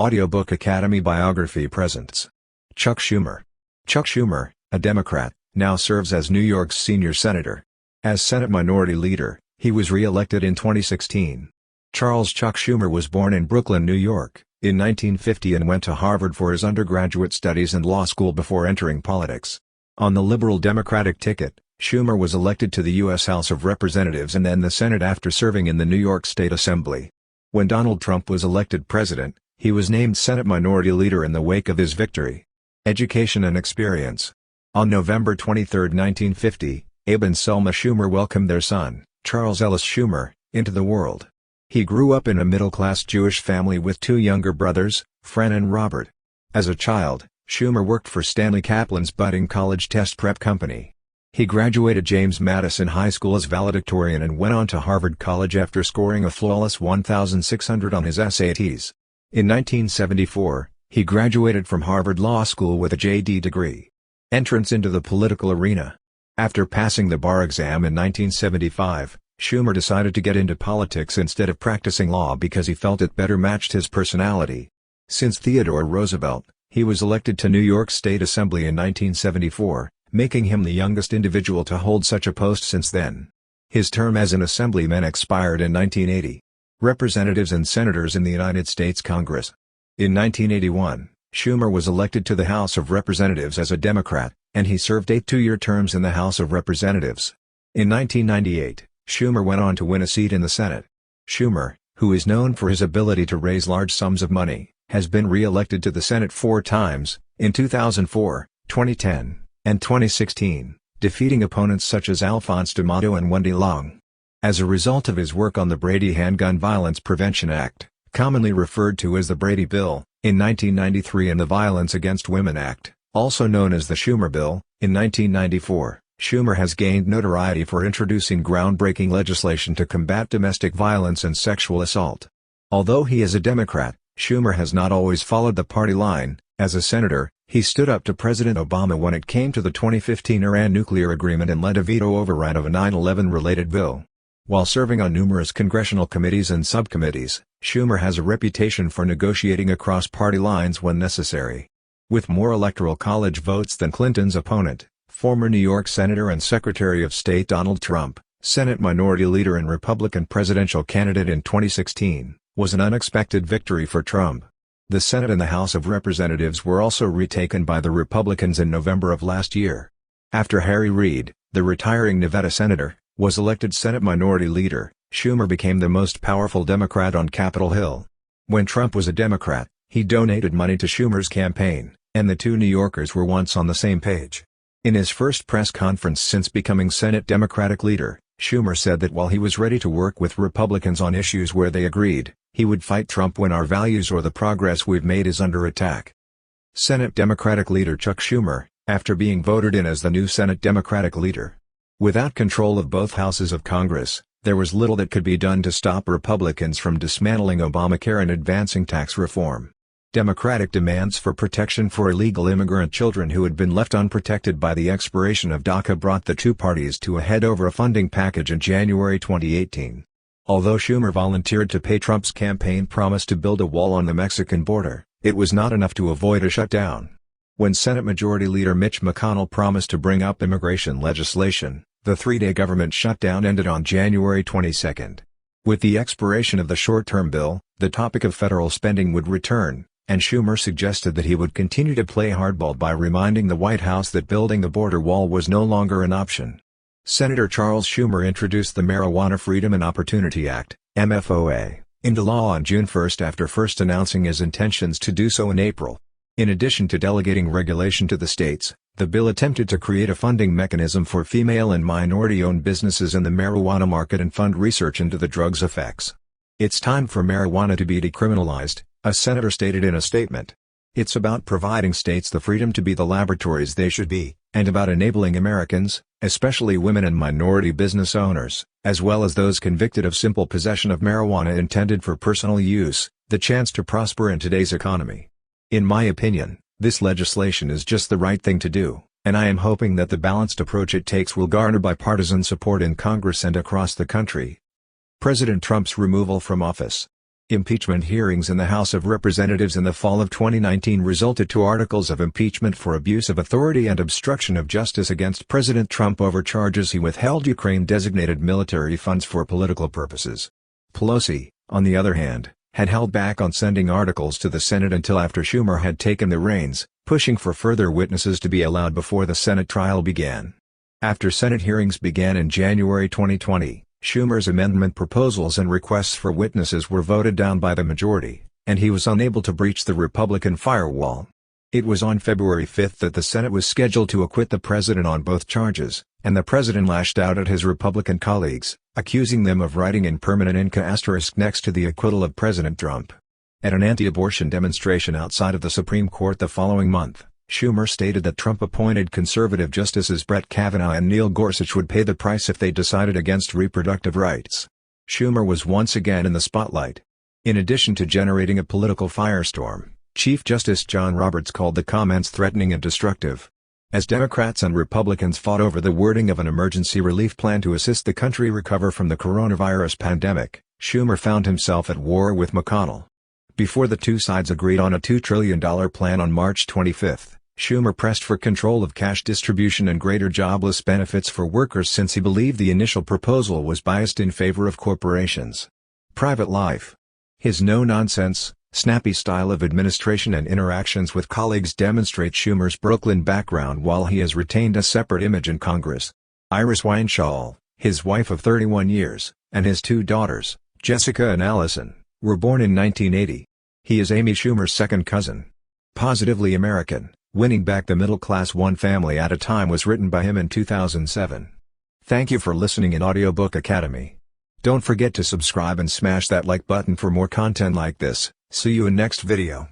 Audiobook Academy Biography presents Chuck Schumer. Chuck Schumer, a Democrat, now serves as New York's senior senator. As Senate Minority Leader, he was re-elected in 2016. Charles Chuck Schumer was born in Brooklyn, New York, in 1950 and went to Harvard for his undergraduate studies and law school before entering politics. On the liberal Democratic ticket, Schumer was elected to the U.S. House of Representatives and then the Senate after serving in the New York State Assembly. When Donald Trump was elected president, he was named Senate Minority Leader in the wake of his victory. Education and experience. On November 23, 1950, Abe and Selma Schumer welcomed their son, Charles Ellis Schumer, into the world. He grew up in a middle-class Jewish family with two younger brothers, Fran and Robert. As a child, Schumer worked for Stanley Kaplan's budding college test prep company. He graduated James Madison High School as valedictorian and went on to Harvard College after scoring a flawless 1,600 on his SATs. In 1974, he graduated from Harvard Law School with a JD degree. Entrance into the political arena. After passing the bar exam in 1975, Schumer decided to get into politics instead of practicing law because he felt it better matched his personality. Since Theodore Roosevelt, he was elected to New York State Assembly in 1974, making him the youngest individual to hold such a post since then. His term as an assemblyman expired in 1980. Representatives and Senators in the United States Congress. In 1981, Schumer was elected to the House of Representatives as a Democrat, and he served 8 two-year terms in the House of Representatives. In 1998, Schumer went on to win a seat in the Senate. Schumer, who is known for his ability to raise large sums of money, has been re-elected to the Senate 4 times, in 2004, 2010, and 2016, defeating opponents such as Alphonse D'Amato and Wendy Long. As a result of his work on the Brady Handgun Violence Prevention Act, commonly referred to as the Brady Bill, in 1993 and the Violence Against Women Act, also known as the Schumer Bill, in 1994, Schumer has gained notoriety for introducing groundbreaking legislation to combat domestic violence and sexual assault. Although he is a Democrat, Schumer has not always followed the party line. As a senator, he stood up to President Obama when it came to the 2015 Iran nuclear agreement and led a veto override of a 9/11-related bill. While serving on numerous congressional committees and subcommittees, Schumer has a reputation for negotiating across party lines when necessary. With more Electoral College votes than Clinton's opponent, former New York Senator and Secretary of State Donald Trump, Senate Minority Leader and Republican presidential candidate in 2016, was an unexpected victory for Trump. The Senate and the House of Representatives were also retaken by the Republicans in November of last year. After Harry Reid, the retiring Nevada senator, was elected Senate Minority Leader, Schumer became the most powerful Democrat on Capitol Hill. When Trump was a Democrat, he donated money to Schumer's campaign, and the two New Yorkers were once on the same page. In his first press conference since becoming Senate Democratic Leader, Schumer said that while he was ready to work with Republicans on issues where they agreed, he would fight Trump when our values or the progress we've made is under attack. Senate Democratic Leader Chuck Schumer, after being voted in as the new Senate Democratic Leader. Without control of both houses of Congress, there was little that could be done to stop Republicans from dismantling Obamacare and advancing tax reform. Democratic demands for protection for illegal immigrant children who had been left unprotected by the expiration of DACA brought the two parties to a head over a funding package in January 2018. Although Schumer volunteered to pay Trump's campaign promise to build a wall on the Mexican border, it was not enough to avoid a shutdown. When Senate Majority Leader Mitch McConnell promised to bring up immigration legislation, the 3-day government shutdown ended on January 22. With the expiration of the short-term bill, the topic of federal spending would return, and Schumer suggested that he would continue to play hardball by reminding the White House that building the border wall was no longer an option. Senator Charles Schumer introduced the Marijuana Freedom and Opportunity Act, MFOA, into law on June 1 after first announcing his intentions to do so in April. In addition to delegating regulation to the states, the bill attempted to create a funding mechanism for female and minority-owned businesses in the marijuana market and fund research into the drug's effects. "It's time for marijuana to be decriminalized," a senator stated in a statement. "It's about providing states the freedom to be the laboratories they should be, and about enabling Americans, especially women and minority business owners, as well as those convicted of simple possession of marijuana intended for personal use, the chance to prosper in today's economy. In my opinion, this legislation is just the right thing to do, and I am hoping that the balanced approach it takes will garner bipartisan support in Congress and across the country." President Trump's removal from office. Impeachment hearings in the House of Representatives in the fall of 2019 resulted to articles of impeachment for abuse of authority and obstruction of justice against President Trump over charges he withheld Ukraine-designated military funds for political purposes. Pelosi, on the other hand, had held back on sending articles to the Senate until after Schumer had taken the reins, pushing for further witnesses to be allowed before the Senate trial began. After Senate hearings began in January 2020, Schumer's amendment proposals and requests for witnesses were voted down by the majority, and he was unable to breach the Republican firewall. It was on February 5 that the Senate was scheduled to acquit the president on both charges, and the president lashed out at his Republican colleagues, accusing them of writing in permanent ink * next to the acquittal of President Trump. At an anti-abortion demonstration outside of the Supreme Court the following month, Schumer stated that Trump-appointed conservative justices Brett Kavanaugh and Neil Gorsuch would pay the price if they decided against reproductive rights. Schumer was once again in the spotlight. In addition to generating a political firestorm, Chief Justice John Roberts called the comments threatening and destructive. As Democrats and Republicans fought over the wording of an emergency relief plan to assist the country recover from the coronavirus pandemic, Schumer found himself at war with McConnell. Before the two sides agreed on a $2 trillion plan on March 25, Schumer pressed for control of cash distribution and greater jobless benefits for workers since he believed the initial proposal was biased in favor of corporations. Private life. His no-nonsense, snappy style of administration and interactions with colleagues demonstrate Schumer's Brooklyn background while he has retained a separate image in Congress. Iris Weinshall, his wife of 31 years, and his two daughters, Jessica and Allison, were born in 1980. He is Amy Schumer's second cousin. Positively American, Winning Back the Middle Class One Family at a Time was written by him in 2007. Thank you for listening in Audiobook Academy. Don't forget to subscribe and smash that like button for more content like this. See you in next video.